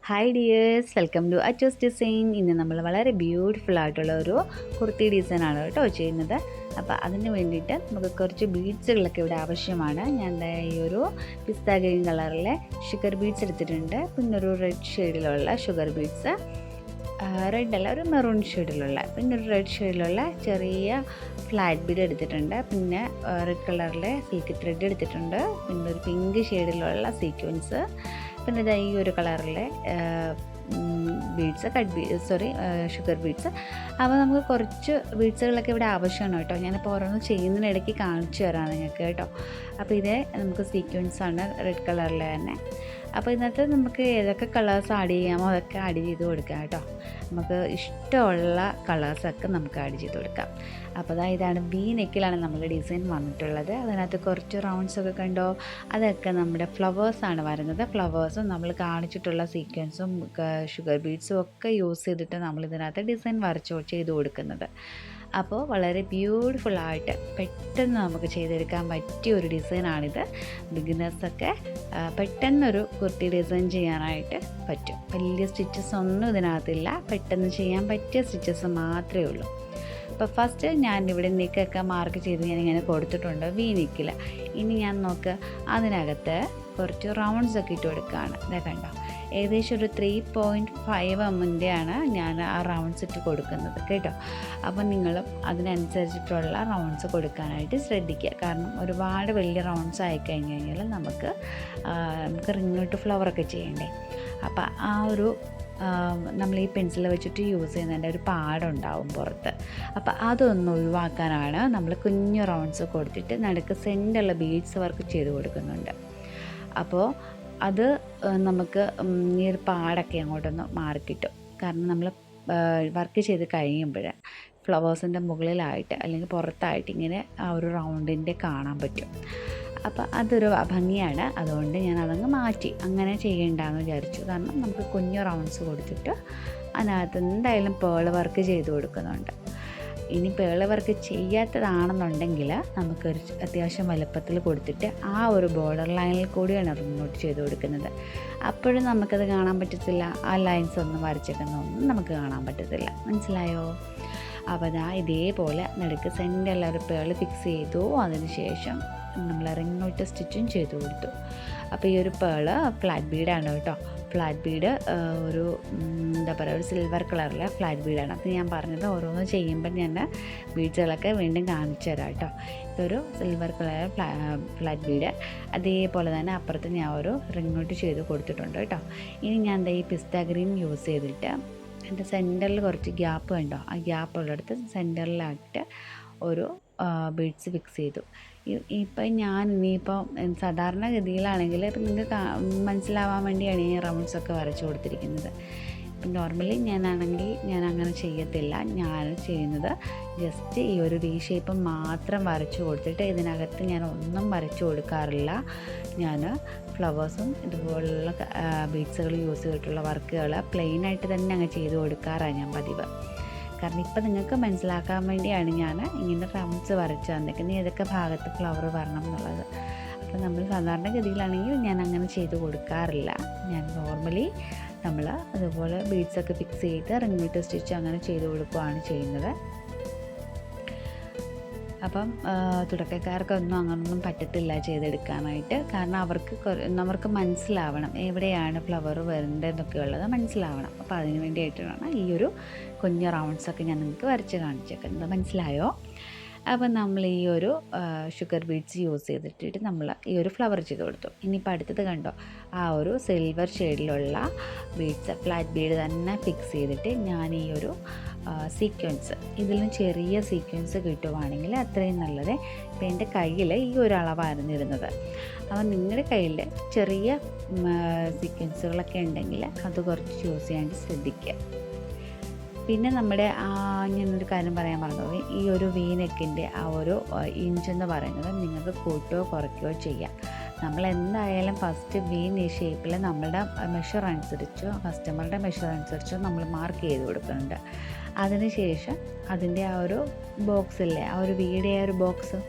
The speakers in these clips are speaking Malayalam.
Hi dears, welcome to AchusDesign. ഇന്ന് നമ്മൾ വളരെ ബ്യൂട്ടിഫുൾ ആയിട്ടുള്ള ഒരു കുർത്തി ഡിസൈനാണ് കേട്ടോ ചെയ്യുന്നത്. അപ്പോൾ അതിന് വേണ്ടിയിട്ട് നമുക്ക് കുറച്ച് ബീഡ്സുകളൊക്കെ ഇവിടെ ആവശ്യമാണ്. ഞാൻ ഈ ഒരു പിസ്ത ഗ്രീൻ കളറിലെ ഷുഗർ ബീഡ്സ് എടുത്തിട്ടുണ്ട്. പിന്നെ ഒരു റെഡ് ഷെയ്ഡിലുള്ള ഷുഗർ ബീഡ്സ്, റെഡ് അല്ല ഒരു മെറൂൺ ഷെയ്ഡിലുള്ള, പിന്നെ ഒരു റെഡ് ഷെയ്ഡിലുള്ള ചെറിയ ഫ്ലാറ്റ് ബീഡ് എടുത്തിട്ടുണ്ട്. പിന്നെ റെഡ് കളറിലെ സിൽക്ക് ത്രെഡ് എടുത്തിട്ടുണ്ട്. പിന്നെ ഒരു പിങ്ക് ഷെയ്ഡിലുള്ള സീക്വൻസ്, പിന്നെ ഇതാ ഈ ഒരു കളറിലെ ബീഡ്സ്, ഷുഗർ ബീഡ്സ്. അപ്പോൾ നമുക്ക് കുറച്ച് ബീഡ്സുകളൊക്കെ ഇവിടെ ആവശ്യമാണ് കേട്ടോ. ഞാനിപ്പോൾ ഓരോന്ന് ചെയ്യുന്നതിനിടയ്ക്ക് കാണിച്ചു തരാം നിങ്ങൾക്ക് കേട്ടോ. അപ്പോൾ ഇത് നമുക്ക് സീക്വൻസാണ് റെഡ് കളറിൽ തന്നെ. അപ്പോൾ ഇതിനകത്ത് നമുക്ക് ഏതൊക്കെ കളേഴ്സ് ആഡ് ചെയ്യാമോ അതൊക്കെ ആഡ് ചെയ്ത് കൊടുക്കാം കേട്ടോ. നമുക്ക് ഇഷ്ടമുള്ള കളേഴ്സൊക്കെ നമുക്ക് ആഡ് ചെയ്ത് കൊടുക്കാം. അപ്പോൾ ഇതാണ് വി നെക്കിലാണ് നമ്മുടെ ഡിസൈൻ വന്നിട്ടുള്ളത്. അതിനകത്ത് കുറച്ച് റൗണ്ട്സൊക്കെ കണ്ടോ, അതൊക്കെ നമ്മുടെ ഫ്ലവേഴ്സാണ് വരുന്നത്. ഫ്ലവേഴ്സും നമ്മൾ കാണിച്ചിട്ടുള്ള സീക്വൻസും ഷുഗർ ബീഡ്സും ഒക്കെ യൂസ് ചെയ്തിട്ട് നമ്മളിതിനകത്ത് ഡിസൈൻ ചെയ്ത് കൊടുക്കുന്നത്. അപ്പോൾ വളരെ ബ്യൂട്ടിഫുള്ളായിട്ട് പെട്ടെന്ന് നമുക്ക് ചെയ്തെടുക്കാൻ പറ്റിയ ഒരു ഡിസൈനാണിത്. ബിഗിനേഴ്സൊക്കെ പെട്ടെന്നൊരു കുർത്തി ഡിസൈൻ ചെയ്യാനായിട്ട് പറ്റും. വലിയ സ്റ്റിച്ചസ് ഒന്നും ഇതിനകത്തില്ല, പെട്ടെന്ന് ചെയ്യാൻ പറ്റിയ സ്റ്റിച്ചസ് മാത്രമേ ഉള്ളൂ. അപ്പോൾ ഫസ്റ്റ് ഞാനിവിടെ നെക്കൊക്കെ മാർക്ക് ചെയ്ത് ഞാനിങ്ങനെ കൊടുത്തിട്ടുണ്ട് വി നെക്കിൽ. ഇനി ഞാൻ അതിനകത്ത് കുറച്ച് റൗണ്ട്സൊക്കെ ഇട്ട് കൊടുക്കുകയാണ്. ഇതാ കണ്ടോ, ഏകദേശം ഒരു 3.5 mm ഞാൻ ആ റൗണ്ട്സ് ഇട്ട് കൊടുക്കുന്നത് കേട്ടോ. അപ്പോൾ നിങ്ങളും അതിനനുസരിച്ചിട്ടുള്ള റൗണ്ട്സ് കൊടുക്കാനായിട്ട് ശ്രദ്ധിക്കുക. കാരണം ഒരുപാട് വലിയ റൗണ്ട്സ് ആയിക്കഴിഞ്ഞ് കഴിഞ്ഞാൽ നമുക്ക് റിങ്ങോട്ട് ഫ്ലവറൊക്കെ ചെയ്യണ്ടേ. അപ്പോൾ ആ ഒരു നമ്മൾ ഈ പെൻസിൽ വെച്ചിട്ട് യൂസ് ചെയ്യുന്നതിൻ്റെ ഒരു പാടുണ്ടാവും പുറത്ത്. അപ്പോൾ അതൊന്ന് ഒഴിവാക്കാനാണ് നമ്മൾ കുഞ്ഞു റൗണ്ട്സ് കൊടുത്തിട്ട് നടുക്ക് സെൻറ്ററുള്ള ബീഡ്സ് വർക്ക് ചെയ്ത് കൊടുക്കുന്നുണ്ട്. അപ്പോൾ അത് നമുക്ക് ഈ ഒരു പാടൊക്കെ അങ്ങോട്ടൊന്ന് മാറിക്കിട്ടും. കാരണം നമ്മൾ വർക്ക് ചെയ്ത് കഴിയുമ്പോൾ ഫ്ലവേഴ്സിൻ്റെ മുകളിലായിട്ട് അല്ലെങ്കിൽ പുറത്തായിട്ട് ഇങ്ങനെ ആ ഒരു റൗണ്ടിൻ്റെ കാണാൻ പറ്റും. അപ്പോൾ അതൊരു ഭംഗിയാണ്. അതുകൊണ്ട് ഞാൻ അതങ്ങ് മാറ്റി, അങ്ങനെ ചെയ്യേണ്ടെന്ന് വിചാരിച്ചു. കാരണം നമുക്ക് കുഞ്ഞു റൗണ്ട്സ് കൊടുത്തിട്ട് അതിനകത്ത് എന്തായാലും പേൾ വർക്ക് ചെയ്ത് കൊടുക്കുന്നുണ്ട്. ഇനി പേൾ വർക്ക് ചെയ്യാത്തതാണെന്നുണ്ടെങ്കിൽ നമുക്കൊരു അത്യാവശ്യം വലുപ്പത്തിൽ കൊടുത്തിട്ട് ആ ഒരു ബോർഡർ ലൈനിൽ കൂടിയാണ് റിങ്ങോട്ട് ചെയ്ത് കൊടുക്കുന്നത്. അപ്പോഴും നമുക്കത് കാണാൻ പറ്റത്തില്ല, ആ ലൈൻസ് ഒന്നും വരച്ചേക്കുന്നൊന്നും നമുക്ക് കാണാൻ പറ്റത്തില്ല. മനസ്സിലായോ? അപ്പോൾ ഇതേപോലെ നടുക്ക് സെൻറ്ററിൽ ഒരു പേൾ ഫിക്സ് ചെയ്തു. അതിനുശേഷം നമ്മൾ റിങ്ങോട്ട് സ്റ്റിച്ചും ചെയ്ത് കൊടുത്തു. അപ്പോൾ ഈ ഒരു പേള് ഫ്ലാറ്റ് ബീഡാണ് കേട്ടോ. ഫ്ലാറ്റ് ബീഡ് ഒരു എന്താ പറയുക, ഒരു സിൽവർ കളറിലെ ഫ്ലാറ്റ് ബീഡാണ്. അത് ഞാൻ പറഞ്ഞത് ഓരോന്ന് ചെയ്യുമ്പോൾ ഞാൻ ബീഡ്സുകളൊക്കെ വീണ്ടും കാണിച്ചു തരാം കേട്ടോ. ഇതൊരു സിൽവർ കളർ ഫ്ലാറ്റ് ബീഡ്. അതേപോലെ തന്നെ അപ്പുറത്ത് ഞാൻ ഒരു റിങ്ങോട്ട് ചെയ്ത് കൊടുത്തിട്ടുണ്ട് കേട്ടോ. ഇനി ഞാൻ ഈ പിസ്ത ഗ്രീൻ യൂസ് ചെയ്തിട്ട് എൻ്റെ സെൻറ്ററിൽ കുറച്ച് ഗ്യാപ്പ് കണ്ടോ, ആ ഗ്യാപ്പ് ഉള്ളിടത്ത് സെൻറ്ററിലായിട്ട് ഒരു ബീഡ്സ് ഫിക്സ് ചെയ്തു. ഇപ്പം ഞാൻ ഇനിയിപ്പോൾ സാധാരണഗതിയിലാണെങ്കിൽ ഇപ്പം നിങ്ങൾക്ക് മനസ്സിലാവാൻ വേണ്ടിയാണ് ഈ റൗണ്ട്സൊക്കെ വരച്ചു കൊടുത്തിരിക്കുന്നത്. ഇപ്പം നോർമലി ഞാൻ അങ്ങനെ ചെയ്യത്തില്ല. ഞാൻ ചെയ്യുന്നത് ജസ്റ്റ് ഈ ഒരു വി ഷേപ്പ് മാത്രം വരച്ചു കൊടുത്തിട്ട് ഇതിനകത്ത് ഞാൻ ഒന്നും വരച്ചു കൊടുക്കാറില്ല. ഞാൻ ഫ്ലവേഴ്സും ഇതുപോലുള്ള ബീഡ്സുകൾ യൂസ് ചെയ്തിട്ടുള്ള വർക്കുകൾ പ്ലെയിനായിട്ട് തന്നെ അങ്ങ് ചെയ്ത് കൊടുക്കാറാണ് ഞാൻ പതിവ്. കാരണം ഇപ്പം നിങ്ങൾക്ക് മനസ്സിലാക്കാൻ വേണ്ടിയാണ് ഞാൻ ഇങ്ങനെ റൗണ്ട്സ് വരച്ച് തന്നിരിക്കുന്നത്, ഏതൊക്കെ ഭാഗത്ത് ഫ്ലവർ വരണം എന്നുള്ളത്. അപ്പോൾ നമ്മൾ സാധാരണഗതിയിലാണെങ്കിൽ ഞാൻ അങ്ങനെ ചെയ്ത് കൊടുക്കാറില്ല. ഞാൻ നോർമലി നമ്മൾ അതുപോലെ ബീഡ്സൊക്കെ ഫിക്സ് ചെയ്ത് റിങ്ങോട്ട് സ്റ്റിച്ച് അങ്ങനെ ചെയ്ത് കൊടുക്കുകയാണ് ചെയ്യുന്നത്. അപ്പം തുടക്കക്കാർക്കൊന്നും അങ്ങനൊന്നും പറ്റത്തില്ല ചെയ്തെടുക്കാനായിട്ട്. കാരണം അവർക്ക് മനസ്സിലാവണം എവിടെയാണ് ഫ്ലവർ വരേണ്ടതെന്നൊക്കെ ഉള്ളത് മനസ്സിലാവണം. അപ്പോൾ അതിന് വേണ്ടിയിട്ടാണ് ഈ ഒരു കുഞ്ഞു റൗണ്ട്സൊക്കെ ഞാൻ നിങ്ങൾക്ക് വരച്ച് കാണിച്ചേക്കുന്നത്. മനസ്സിലായോ? അപ്പം നമ്മൾ ഈ ഒരു ഷുഗർ ബീഡ്സ് യൂസ് ചെയ്തിട്ട് നമ്മൾ ഈ ഒരു ഫ്ലവർ ചെയ്ത് കൊടുത്തു. ഇനിയിപ്പോൾ അടുത്തത് കണ്ടോ, ആ ഒരു സിൽവർ ഷെയ്ഡിലുള്ള ബീഡ്സ് ഫ്ലാറ്റ് ബീഡ് തന്നെ ഫിക്സ് ചെയ്തിട്ട് ഞാൻ ഈ ഒരു സീക്വൻസ്, ഇതിലും ചെറിയ സീക്വൻസ് കിട്ടുവാണെങ്കിൽ അത്രയും നല്ലത്. ഇപ്പം എൻ്റെ കയ്യിൽ ഈ ഒരു അളവായിരുന്നു ഇരുന്നത്. അപ്പോൾ നിങ്ങളുടെ കയ്യിൽ ചെറിയ സീക്വൻസുകളൊക്കെ ഉണ്ടെങ്കിൽ അത് കുറച്ച് യൂസ് ചെയ്യാൻ ശ്രദ്ധിക്കുക. പിന്നെ നമ്മുടെ ഞാനൊരു കാര്യം പറയാൻ പറഞ്ഞത്, ഈ ഒരു വി നെക്കിൻ്റെ ആ ഒരു ഇഞ്ചെന്ന് പറയുന്നത് നിങ്ങൾക്ക് കൂട്ടുകയോ കുറയ്ക്കുകയോ ചെയ്യാം. നമ്മൾ എന്തായാലും ഫസ്റ്റ് വി ഷേപ്പിൽ നമ്മളുടെ മെഷർ അനുസരിച്ചോ കസ്റ്റമറുടെ മെഷർ അനുസരിച്ചോ നമ്മൾ മാർക്ക് ചെയ്ത് കൊടുക്കുന്നുണ്ട്. അതിനുശേഷം അതിൻ്റെ ആ ഒരു ബോക്സില്ലേ, ആ ഒരു വീടെ ആ ഒരു ബോക്സ്,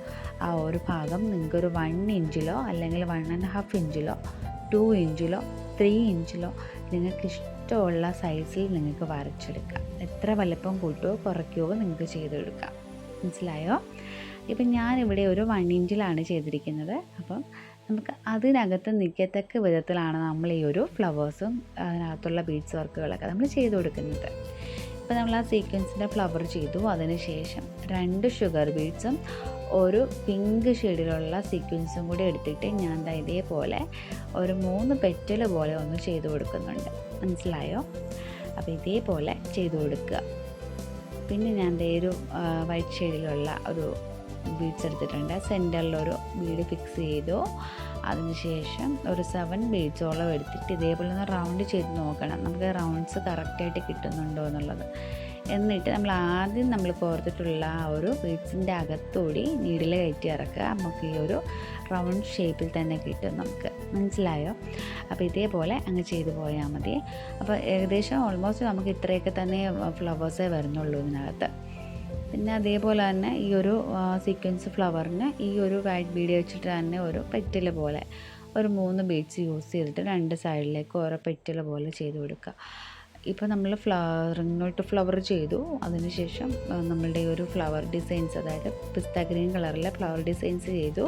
ആ ഒരു ഭാഗം നിങ്ങൾക്കൊരു 1 ഇഞ്ചിലോ അല്ലെങ്കിൽ 1.5 ഇഞ്ചിലോ 2 ഇഞ്ചിലോ 3 ഇഞ്ചിലോ നിങ്ങൾക്ക് ഇഷ്ടമുള്ള സൈസിൽ നിങ്ങൾക്ക് വരച്ചെടുക്കാം. എത്ര വലിപ്പം കൂട്ടുകയോ കുറയ്ക്കുകയോ നിങ്ങൾക്ക് ചെയ്തെടുക്കാം. മനസ്സിലായോ? ഇപ്പം ഞാനിവിടെ ഒരു 1 ഇഞ്ചിലാണ് ചെയ്തിരിക്കുന്നത്. അപ്പം നമുക്ക് അതിനകത്ത് നിൽക്കത്തക്ക വിധത്തിലാണ് നമ്മൾ ഈ ഒരു ഫ്ലവേഴ്സും അതിനകത്തുള്ള ബീഡ്സ് വർക്കുകളൊക്കെ നമ്മൾ ചെയ്ത് കൊടുക്കുന്നത്. ഇപ്പോൾ നമ്മൾ ആ സീക്വൻസിൻ്റെ ഫ്ലവർ ചെയ്തു. അതിനുശേഷം 2 ഷുഗർ ബീഡ്സും ഒരു പിങ്ക് ഷെയ്ഡിലുള്ള സീക്വൻസും കൂടി എടുത്തിട്ട് ഞാൻ ഇതേപോലെ ഒരു 3 പെറ്റൽ പോലെ ഒന്ന് ചെയ്ത് കൊടുക്കുന്നുണ്ട്. മനസ്സിലായോ? അപ്പോൾ ഇതേപോലെ ചെയ്ത് കൊടുക്കുക. പിന്നെ ഞാൻ ഒരു വൈറ്റ് ഷെയ്ഡിലുള്ള ഒരു ബീഡ്സ് എടുത്തിട്ടുണ്ട്. സെൻറ്ററിലൊരു ബീഡ് ഫിക്സ് ചെയ്തു. അതിനുശേഷം ഒരു 7 ബീഡ്സോളം എടുത്തിട്ട് ഇതേപോലെ ഒന്ന് റൗണ്ട് ചെയ്ത് നോക്കണം, നമുക്ക് റൗണ്ട്സ് കറക്റ്റായിട്ട് കിട്ടുന്നുണ്ടോ എന്നുള്ളത്. എന്നിട്ട് നമ്മൾ കോർത്തിട്ടുള്ള ആ ഒരു ബീഡ്സിൻ്റെ അകത്തൂടി നീഡിൽ കയറ്റി ഇറക്കുക. നമുക്ക് ഈ ഒരു റൗണ്ട് ഷേപ്പിൽ തന്നെ കിട്ടും നമുക്ക്. മനസ്സിലായോ? അപ്പോൾ ഇതേപോലെ അങ്ങ് ചെയ്ത് പോയാൽ മതി. അപ്പോൾ ഏകദേശം ഓൾമോസ്റ്റ് നമുക്ക് ഇത്രയൊക്കെ തന്നെ ഫ്ലവേഴ്സേ വരുന്നുള്ളൂ ഇതിനകത്ത്. പിന്നെ അതേപോലെ തന്നെ ഈ ഒരു സീക്വൻസ് ഫ്ലവറിന് ഈ ഒരു വൈറ്റ് ബീഡ് വെച്ചിട്ട് തന്നെ ഒരു പെറ്റൽ പോലെ ഒരു 3 ബീഡ്സ് യൂസ് ചെയ്തിട്ട് 2 സൈഡിലേക്ക് ഓരോ പെറ്റൽ പോലെ ചെയ്ത് കൊടുക്കുക. ഇപ്പോൾ നമ്മൾ ഇങ്ങോട്ട് ഫ്ലവർ ചെയ്തു. അതിനുശേഷം നമ്മളുടെ ഒരു ഫ്ലവർ ഡിസൈൻസ്, അതായത് പിസ്ത ഗ്രീൻ കളറിലെ ഫ്ലവർ ഡിസൈൻസ് ചെയ്തു.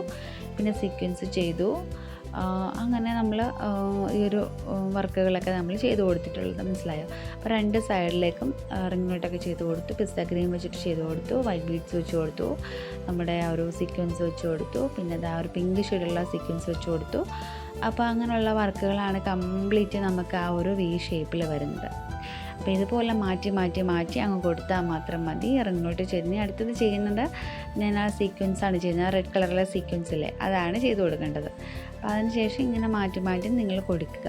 പിന്നെ സീക്വൻസ് ചെയ്തു. അങ്ങനെ നമ്മൾ ഈ ഒരു വർക്കുകളൊക്കെ നമ്മൾ ചെയ്ത് കൊടുത്തിട്ടുള്ളത്. മനസ്സിലായോ? അപ്പോൾ 2 സൈഡിലേക്കും റിങ്ങോട്ടൊക്കെ ചെയ്ത് കൊടുത്തു. പിസ്ത ഗ്രീൻ വെച്ചിട്ട് ചെയ്ത് കൊടുത്തു. വൈറ്റ് ബീഡ്സ് വെച്ച് കൊടുത്തു. നമ്മുടെ ആ ഒരു സീക്വൻസ് വെച്ച് കൊടുത്തു. പിന്നെ ആ ഒരു പിങ്ക് ഷെയ്ഡുള്ള സീക്വൻസ് വെച്ച് കൊടുത്തു. അപ്പോൾ അങ്ങനെയുള്ള വർക്കുകളാണ് കംപ്ലീറ്റ് നമുക്ക് ആ ഒരു വി ഷേപ്പിൽ വരുന്നത്. അപ്പോൾ ഇതുപോലെ മാറ്റി അങ്ങ് കൊടുത്താൽ മാത്രം മതി. റിങ്ങോട്ട് ചെയ്ത് അടുത്തത് ചെയ്യുന്നത് ഞാൻ ആ സീക്വൻസാണ് ചെയ്യുന്നത്. റെഡ് കളറിലെ സീക്വൻസില്ലേ, അതാണ് ചെയ്ത് കൊടുക്കേണ്ടത്. അപ്പോൾ അതിനുശേഷം ഇങ്ങനെ മാറ്റി നിങ്ങൾ കൊടുക്കുക.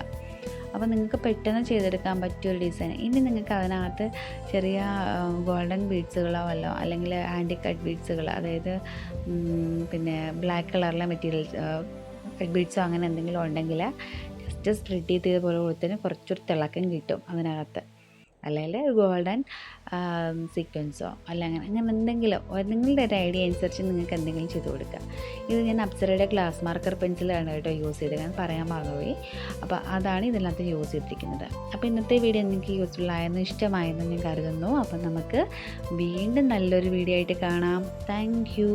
അപ്പോൾ നിങ്ങൾക്ക് പെട്ടെന്ന് ചെയ്തെടുക്കാൻ പറ്റിയൊരു ഡിസൈൻ. ഇനി നിങ്ങൾക്ക് അതിനകത്ത് ചെറിയ ഗോൾഡൻ ബീഡ്സുകളോ വല്ലോ അല്ലെങ്കിൽ ഹാൻഡി കട്ട് ബീഡ്സുകൾ, അതായത് പിന്നെ ബ്ലാക്ക് കളറിലെ മെറ്റീരിയൽസ് കട്ട് ബീഡ്സോ അങ്ങനെ എന്തെങ്കിലും ഉണ്ടെങ്കിൽ ജസ്റ്റ് സ്പ്രെഡ് ചെയ്ത് പോലെ കൊടുത്തതിന് കുറച്ചൊരു തിളക്കം കിട്ടും അതിനകത്ത്. അല്ലെങ്കിൽ ഗോൾഡൻ സീക്വൻസോ അല്ലെങ്കിൽ അങ്ങനെ എന്തെങ്കിലും നിങ്ങളുടെ ഒരു ഐഡിയ അനുസരിച്ച് നിങ്ങൾക്ക് എന്തെങ്കിലും ചെയ്ത് കൊടുക്കുക. ഇത് ഞാൻ അപ്സരയുടെ ഗ്ലാസ് മാർക്കർ പെൻസിലാണ് കേട്ടോ യൂസ് ചെയ്തത്, ഞാൻ പറയാൻ മറന്നുപോയി. അപ്പോൾ അതാണ് ഇതിനകത്ത് യൂസ് ചെയ്തിരിക്കുന്നത്. അപ്പോൾ ഇന്നത്തെ വീഡിയോ നിങ്ങൾക്ക് യൂസ്ഫുൾ ആയെന്ന് ഇഷ്ടമായെന്ന് ഞാൻ കരുതുന്നു. അപ്പോൾ നമുക്ക് വീണ്ടും നല്ലൊരു വീഡിയോ ആയിട്ട് കാണാം. Thank you.